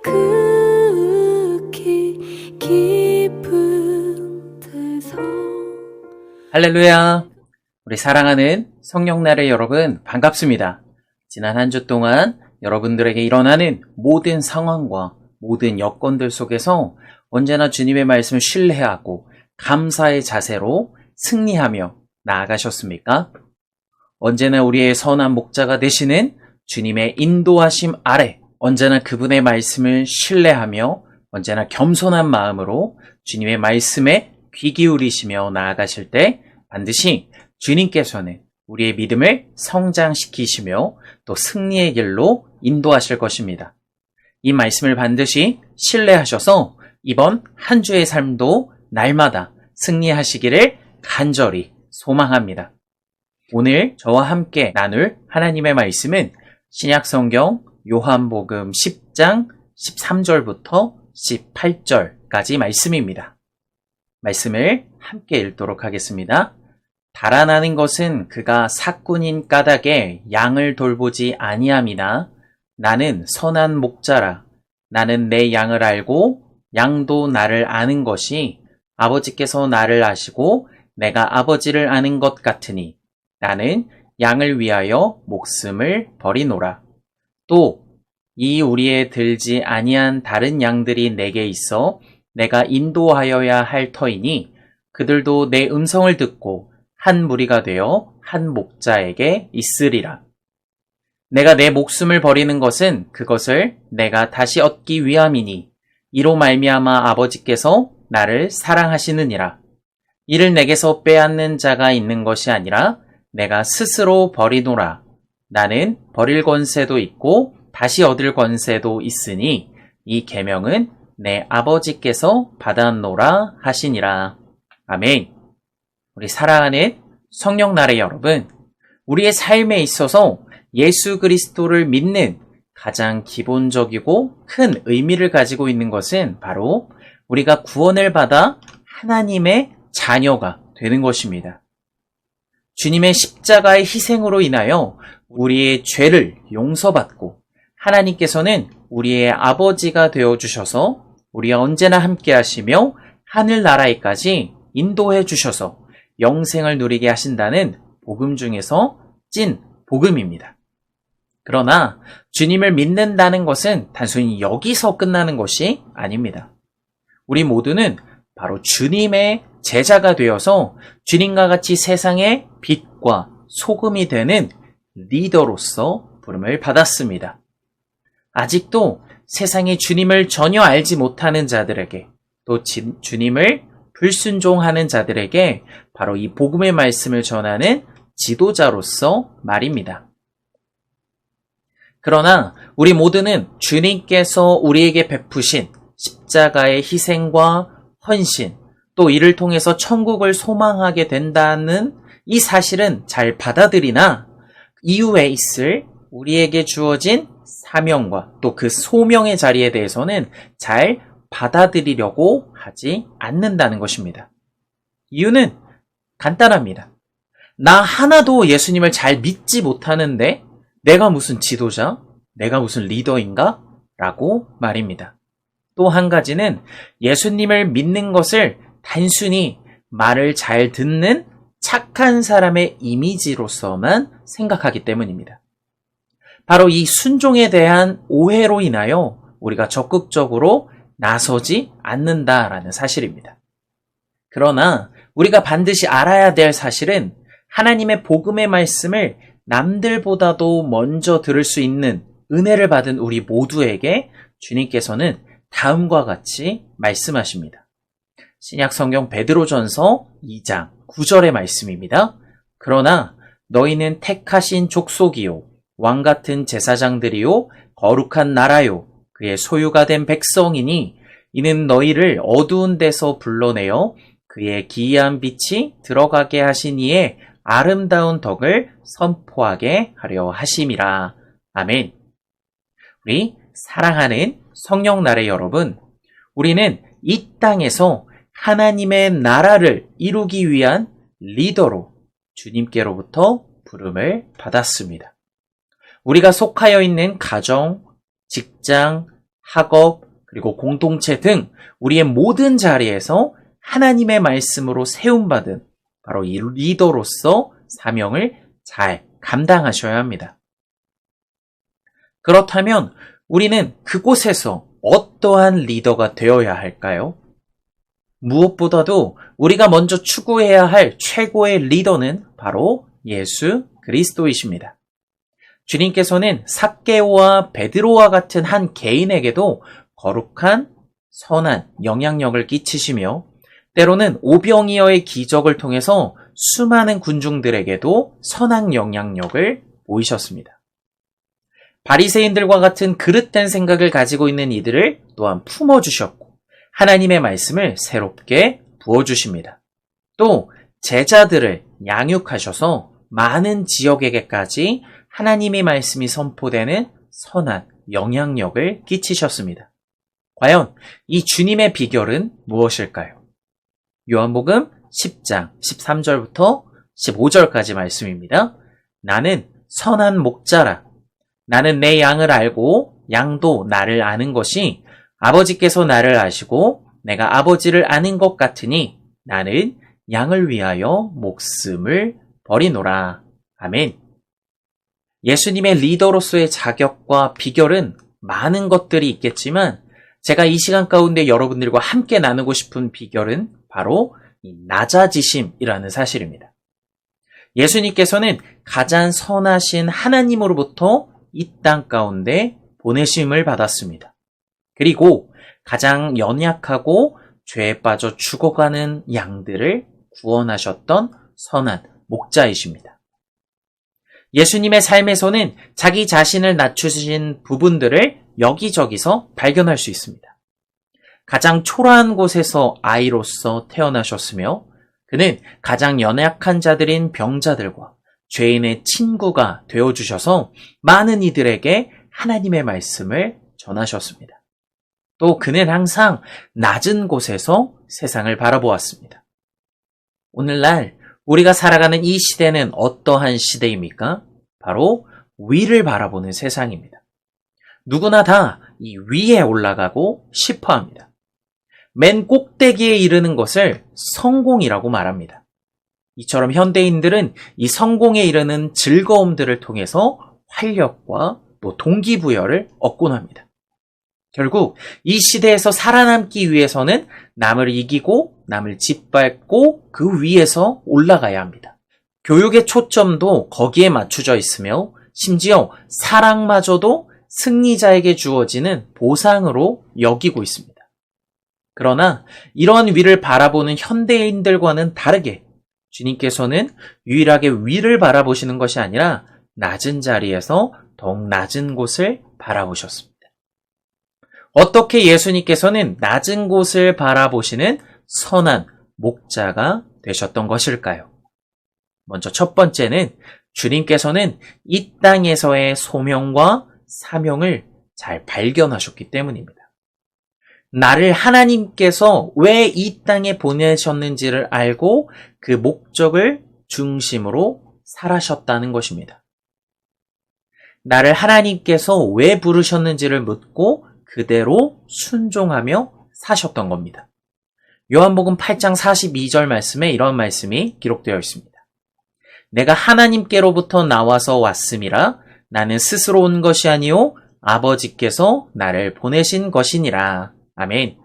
극히 깊은 데서 할렐루야! 우리 사랑하는 성령나라의 여러분 반갑습니다. 지난 한 주 동안 여러분들에게 일어나는 모든 상황과 모든 여건들 속에서 언제나 주님의 말씀을 신뢰하고 감사의 자세로 승리하며 나아가셨습니까? 언제나 우리의 선한 목자가 되시는 주님의 인도하심 아래 언제나 그분의 말씀을 신뢰하며 언제나 겸손한 마음으로 주님의 말씀에 귀 기울이시며 나아가실 때 반드시 주님께서는 우리의 믿음을 성장시키시며 또 승리의 길로 인도하실 것입니다. 이 말씀을 반드시 신뢰하셔서 이번 한 주의 삶도 날마다 승리하시기를 간절히 소망합니다. 오늘 저와 함께 나눌 하나님의 말씀은 신약성경 요한복음 10장 13절부터 18절까지 말씀입니다. 말씀을 함께 읽도록 하겠습니다. 달아나는 것은 그가 삭군인 까닭에 양을 돌보지 아니함이나 나는 선한 목자라. 나는 내 양을 알고 양도 나를 아는 것이 아버지께서 나를 아시고 내가 아버지를 아는 것 같으니 나는 양을 위하여 목숨을 버리노라. 또 이 우리에 들지 아니한 다른 양들이 내게 있어 내가 인도하여야 할 터이니 그들도 내 음성을 듣고 한 무리가 되어 한 목자에게 있으리라. 내가 내 목숨을 버리는 것은 그것을 내가 다시 얻기 위함이니 이로 말미암아 아버지께서 나를 사랑하시느니라. 이를 내게서 빼앗는 자가 있는 것이 아니라 내가 스스로 버리노라. 나는 버릴 권세도 있고 다시 얻을 권세도 있으니 이 계명은 내 아버지께서 받았노라 하시니라. 아멘. 우리 사랑하는 성령나라의 여러분, 우리의 삶에 있어서 예수 그리스도를 믿는 가장 기본적이고 큰 의미를 가지고 있는 것은 바로 우리가 구원을 받아 하나님의 자녀가 되는 것입니다. 주님의 십자가의 희생으로 인하여 우리의 죄를 용서받고 하나님께서는 우리의 아버지가 되어주셔서 우리와 언제나 함께 하시며 하늘나라에까지 인도해 주셔서 영생을 누리게 하신다는 복음 중에서 찐 복음입니다. 그러나 주님을 믿는다는 것은 단순히 여기서 끝나는 것이 아닙니다. 우리 모두는 바로 주님의 제자가 되어서 주님과 같이 세상의 빛과 소금이 되는 리더로서 부름을 받았습니다. 아직도 세상에 주님을 전혀 알지 못하는 자들에게 또 주님을 불순종하는 자들에게 바로 이 복음의 말씀을 전하는 지도자로서 말입니다. 그러나 우리 모두는 주님께서 우리에게 베푸신 십자가의 희생과 헌신, 또 이를 통해서 천국을 소망하게 된다는 이 사실은 잘 받아들이나 이후에 있을 우리에게 주어진 사명과 또 그 소명의 자리에 대해서는 잘 받아들이려고 하지 않는다는 것입니다. 이유는 간단합니다. 나 하나도 예수님을 잘 믿지 못하는데 내가 무슨 지도자? 내가 무슨 리더인가? 라고 말입니다. 또 한 가지는 예수님을 믿는 것을 단순히 말을 잘 듣는 착한 사람의 이미지로서만 생각하기 때문입니다. 바로 이 순종에 대한 오해로 인하여 우리가 적극적으로 나서지 않는다라는 사실입니다. 그러나 우리가 반드시 알아야 될 사실은 하나님의 복음의 말씀을 남들보다도 먼저 들을 수 있는 은혜를 받은 우리 모두에게 주님께서는 다음과 같이 말씀하십니다. 신약성경 베드로전서 2장 9절의 말씀입니다. 그러나 너희는 택하신 족속이요 왕같은 제사장들이요 거룩한 나라요 그의 소유가 된 백성이니 이는 너희를 어두운 데서 불러내어 그의 기이한 빛이 들어가게 하신 이의 아름다운 덕을 선포하게 하려 하심이라. 아멘. 우리 사랑하는 성령나라의 여러분, 우리는 이 땅에서 하나님의 나라를 이루기 위한 리더로 주님께로부터 부름을 받았습니다. 우리가 속하여 있는 가정, 직장, 학업, 그리고 공동체 등 우리의 모든 자리에서 하나님의 말씀으로 세움받은 바로 이 리더로서 사명을 잘 감당하셔야 합니다. 그렇다면 우리는 그곳에서 어떠한 리더가 되어야 할까요? 무엇보다도 우리가 먼저 추구해야 할 최고의 리더는 바로 예수 그리스도이십니다. 주님께서는 삭개오와 베드로와 같은 한 개인에게도 거룩한 선한 영향력을 끼치시며 때로는 오병이어의 기적을 통해서 수많은 군중들에게도 선한 영향력을 보이셨습니다. 바리새인들과 같은 그릇된 생각을 가지고 있는 이들을 또한 품어주셨고 하나님의 말씀을 새롭게 부어주십니다. 또 제자들을 양육하셔서 많은 지역에게까지 하나님의 말씀이 선포되는 선한 영향력을 끼치셨습니다. 과연 이 주님의 비결은 무엇일까요? 요한복음 10장 13절부터 15절까지 말씀입니다. 나는 선한 목자라. 나는 내 양을 알고 양도 나를 아는 것이 아버지께서 나를 아시고 내가 아버지를 아는 것 같으니 나는 양을 위하여 목숨을 버리노라. 아멘. 예수님의 리더로서의 자격과 비결은 많은 것들이 있겠지만 제가 이 시간 가운데 여러분들과 함께 나누고 싶은 비결은 바로 이 낮아지심이라는 사실입니다. 예수님께서는 가장 선하신 하나님으로부터 이 땅 가운데 보내심을 받았습니다. 그리고 가장 연약하고 죄에 빠져 죽어가는 양들을 구원하셨던 선한 목자이십니다. 예수님의 삶에서는 자기 자신을 낮추신 부분들을 여기저기서 발견할 수 있습니다. 가장 초라한 곳에서 아이로서 태어나셨으며 그는 가장 연약한 자들인 병자들과 죄인의 친구가 되어주셔서 많은 이들에게 하나님의 말씀을 전하셨습니다. 또 그는 항상 낮은 곳에서 세상을 바라보았습니다. 오늘날 우리가 살아가는 이 시대는 어떠한 시대입니까? 바로 위를 바라보는 세상입니다. 누구나 다 이 위에 올라가고 싶어 합니다. 맨 꼭대기에 이르는 것을 성공이라고 말합니다. 이처럼 현대인들은 이 성공에 이르는 즐거움들을 통해서 활력과 또 동기부여를 얻곤 합니다. 결국 이 시대에서 살아남기 위해서는 남을 이기고 남을 짓밟고 그 위에서 올라가야 합니다. 교육의 초점도 거기에 맞춰져 있으며 심지어 사랑마저도 승리자에게 주어지는 보상으로 여기고 있습니다. 그러나 이러한 위를 바라보는 현대인들과는 다르게 주님께서는 유일하게 위를 바라보시는 것이 아니라 낮은 자리에서 더욱 낮은 곳을 바라보셨습니다. 어떻게 예수님께서는 낮은 곳을 바라보시는 선한 목자가 되셨던 것일까요? 먼저 첫 번째는 주님께서는 이 땅에서의 소명과 사명을 잘 발견하셨기 때문입니다. 나를 하나님께서 왜 이 땅에 보내셨는지를 알고 그 목적을 중심으로 살아셨다는 것입니다. 나를 하나님께서 왜 부르셨는지를 묻고 그대로 순종하며 사셨던 겁니다. 요한복음 8장 42절 말씀에 이런 말씀이 기록되어 있습니다. 내가 하나님께로부터 나와서 왔음이라 나는 스스로 온 것이 아니요 아버지께서 나를 보내신 것이니라. 아멘.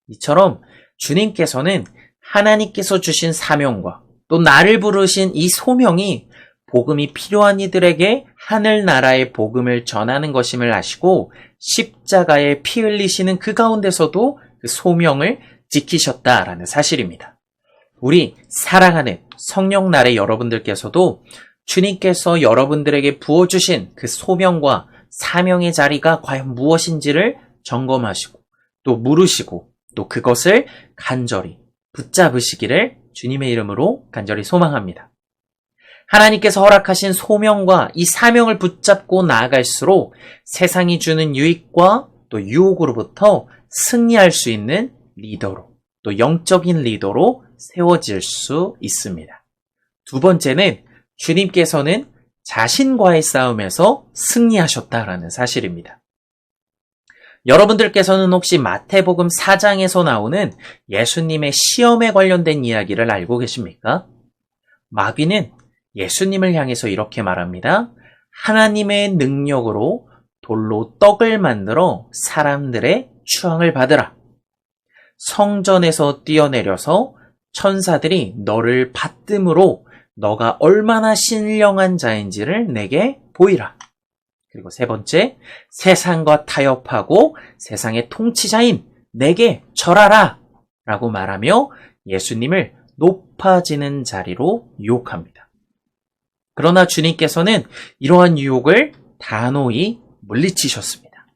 이처럼 주님께서는 하나님께서 주신 사명과 또 나를 부르신 이 소명이 복음이 필요한 이들에게 하늘나라의 복음을 전하는 것임을 아시고 십자가에 피 흘리시는 그 가운데서도 그 소명을 지키셨다라는 사실입니다. 우리 사랑하는 성령날의 여러분들께서도 주님께서 여러분들에게 부어주신 그 소명과 사명의 자리가 과연 무엇인지를 점검하시고 또 물으시고 또 그것을 간절히 붙잡으시기를 주님의 이름으로 간절히 소망합니다. 하나님께서 허락하신 소명과 이 사명을 붙잡고 나아갈수록 세상이 주는 유익과 또 유혹으로부터 승리할 수 있는 리더로 또 영적인 리더로 세워질 수 있습니다. 두 번째는 주님께서는 자신과의 싸움에서 승리하셨다라는 사실입니다. 여러분들께서는 혹시 마태복음 4장에서 나오는 예수님의 시험에 관련된 이야기를 알고 계십니까? 마귀는 예수님을 향해서 이렇게 말합니다. 하나님의 능력으로 돌로 떡을 만들어 사람들의 추앙을 받으라. 성전에서 뛰어내려서 천사들이 너를 받듦으로 너가 얼마나 신령한 자인지를 내게 보이라. 그리고 세 번째, 세상과 타협하고 세상의 통치자인 내게 절하라 라고 말하며 예수님을 높아지는 자리로 유혹합니다. 그러나 주님께서는 이러한 유혹을 단호히 물리치셨습니다.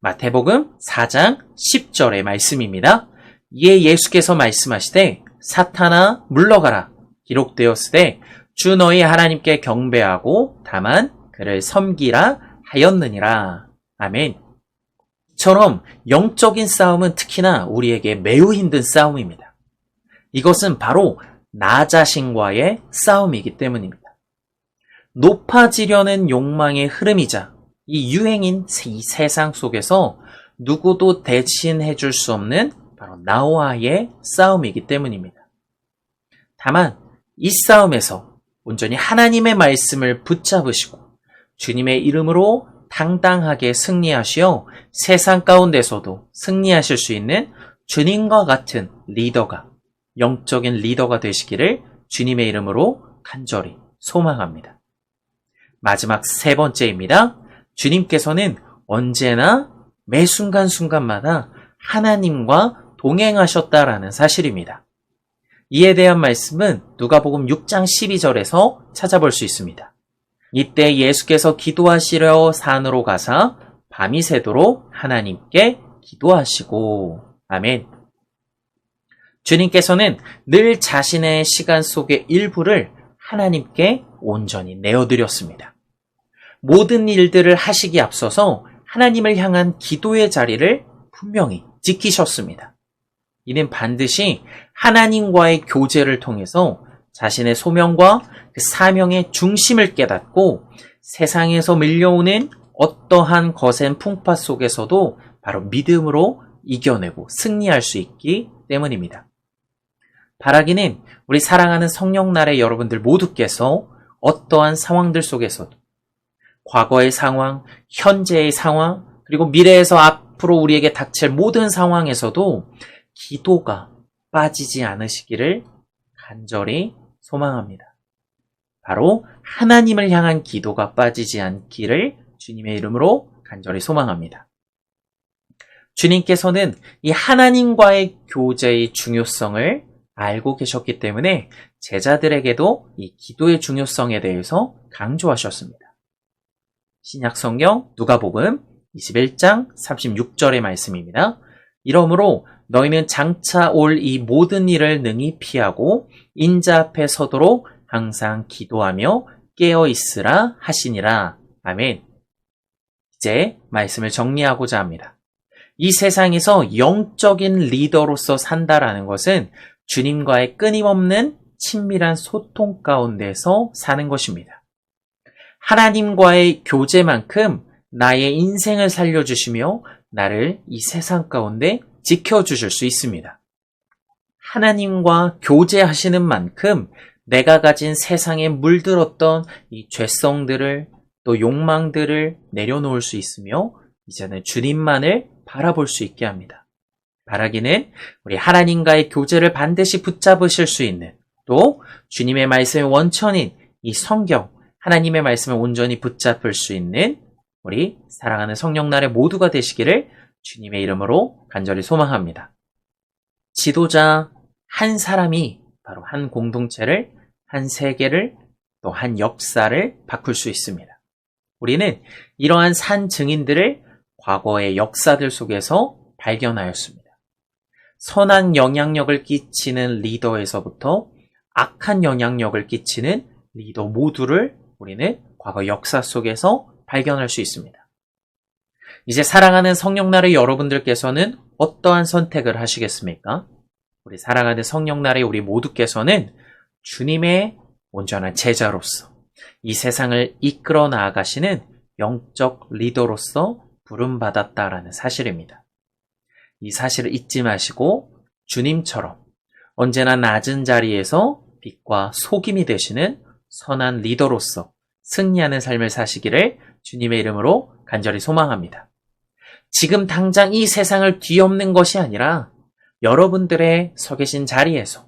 마태복음 4장 10절의 말씀입니다. 이에 예수께서 말씀하시되 사탄아 물러가라. 기록되었으되 주 너희 하나님께 경배하고 다만 그를 섬기라 하였느니라. 아멘. 이처럼 영적인 싸움은 특히나 우리에게 매우 힘든 싸움입니다. 이것은 바로 나 자신과의 싸움이기 때문입니다. 높아지려는 욕망의 흐름이자 이 유행인 이 세상 속에서 누구도 대신해 줄 수 없는 바로 나와의 싸움이기 때문입니다. 다만 이 싸움에서 온전히 하나님의 말씀을 붙잡으시고 주님의 이름으로 당당하게 승리하시어 세상 가운데서도 승리하실 수 있는 주님과 같은 리더가, 영적인 리더가 되시기를 주님의 이름으로 간절히 소망합니다. 마지막 세 번째입니다. 주님께서는 언제나 매 순간순간마다 하나님과 동행하셨다라는 사실입니다. 이에 대한 말씀은 누가복음 6장 12절에서 찾아볼 수 있습니다. 이때 예수께서 기도하시려 산으로 가사 밤이 새도록 하나님께 기도하시고 아멘. 주님께서는 늘 자신의 시간 속의 일부를 하나님께 온전히 내어드렸습니다. 모든 일들을 하시기 앞서서 하나님을 향한 기도의 자리를 분명히 지키셨습니다. 이는 반드시 하나님과의 교제를 통해서 자신의 소명과 그 사명의 중심을 깨닫고 세상에서 밀려오는 어떠한 거센 풍파 속에서도 바로 믿음으로 이겨내고 승리할 수 있기 때문입니다. 바라기는 우리 사랑하는 성령날의 여러분들 모두께서 어떠한 상황들 속에서도 과거의 상황, 현재의 상황, 그리고 미래에서 앞으로 우리에게 닥칠 모든 상황에서도 기도가 빠지지 않으시기를 간절히 소망합니다. 바로 하나님을 향한 기도가 빠지지 않기를 주님의 이름으로 간절히 소망합니다. 주님께서는 이 하나님과의 교제의 중요성을 알고 계셨기 때문에 제자들에게도 이 기도의 중요성에 대해서 강조하셨습니다. 신약성경 누가복음 21장 36절의 말씀입니다. 이러므로 너희는 장차 올 이 모든 일을 능히 피하고 인자 앞에 서도록 항상 기도하며 깨어 있으라 하시니라. 아멘. 이제 말씀을 정리하고자 합니다. 이 세상에서 영적인 리더로서 산다라는 것은 주님과의 끊임없는 친밀한 소통 가운데서 사는 것입니다. 하나님과의 교제만큼 나의 인생을 살려주시며 나를 이 세상 가운데 지켜주실 수 있습니다. 하나님과 교제하시는 만큼 내가 가진 세상에 물들었던 이 죄성들을 또 욕망들을 내려놓을 수 있으며 이제는 주님만을 바라볼 수 있게 합니다. 바라기는 우리 하나님과의 교제를 반드시 붙잡으실 수 있는 또 주님의 말씀의 원천인 이 성경, 하나님의 말씀을 온전히 붙잡을 수 있는 우리 사랑하는 성령날의 모두가 되시기를 주님의 이름으로 간절히 소망합니다. 지도자 한 사람이 바로 한 공동체를, 한 세계를, 또 한 역사를 바꿀 수 있습니다. 우리는 이러한 산 증인들을 과거의 역사들 속에서 발견하였습니다. 선한 영향력을 끼치는 리더에서부터 악한 영향력을 끼치는 리더 모두를 우리는 과거 역사 속에서 발견할 수 있습니다. 이제 사랑하는 성령날의 여러분들께서는 어떠한 선택을 하시겠습니까? 우리 사랑하는 성령날의 우리 모두께서는 주님의 온전한 제자로서 이 세상을 이끌어 나아가시는 영적 리더로서 부름받았다라는 사실입니다. 이 사실을 잊지 마시고 주님처럼 언제나 낮은 자리에서 빛과 속임이 되시는 선한 리더로서 승리하는 삶을 사시기를 주님의 이름으로 간절히 소망합니다. 지금 당장 이 세상을 뒤엎는 것이 아니라 여러분들의 서 계신 자리에서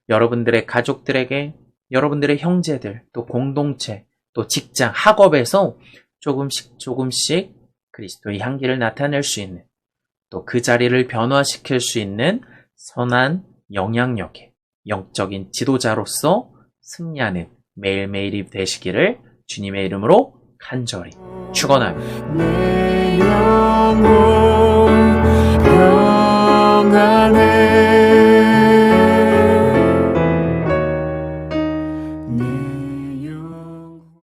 여러분들의 가족들에게, 여러분들의 형제들, 또 공동체, 또 직장, 학업에서 조금씩 그리스도의 향기를 나타낼 수 있는, 또 그 자리를 변화시킬 수 있는 선한 영향력의 영적인 지도자로서 승리하는 매일매일이 되시기를 주님의 이름으로 간절히 축원합니다. 내 영혼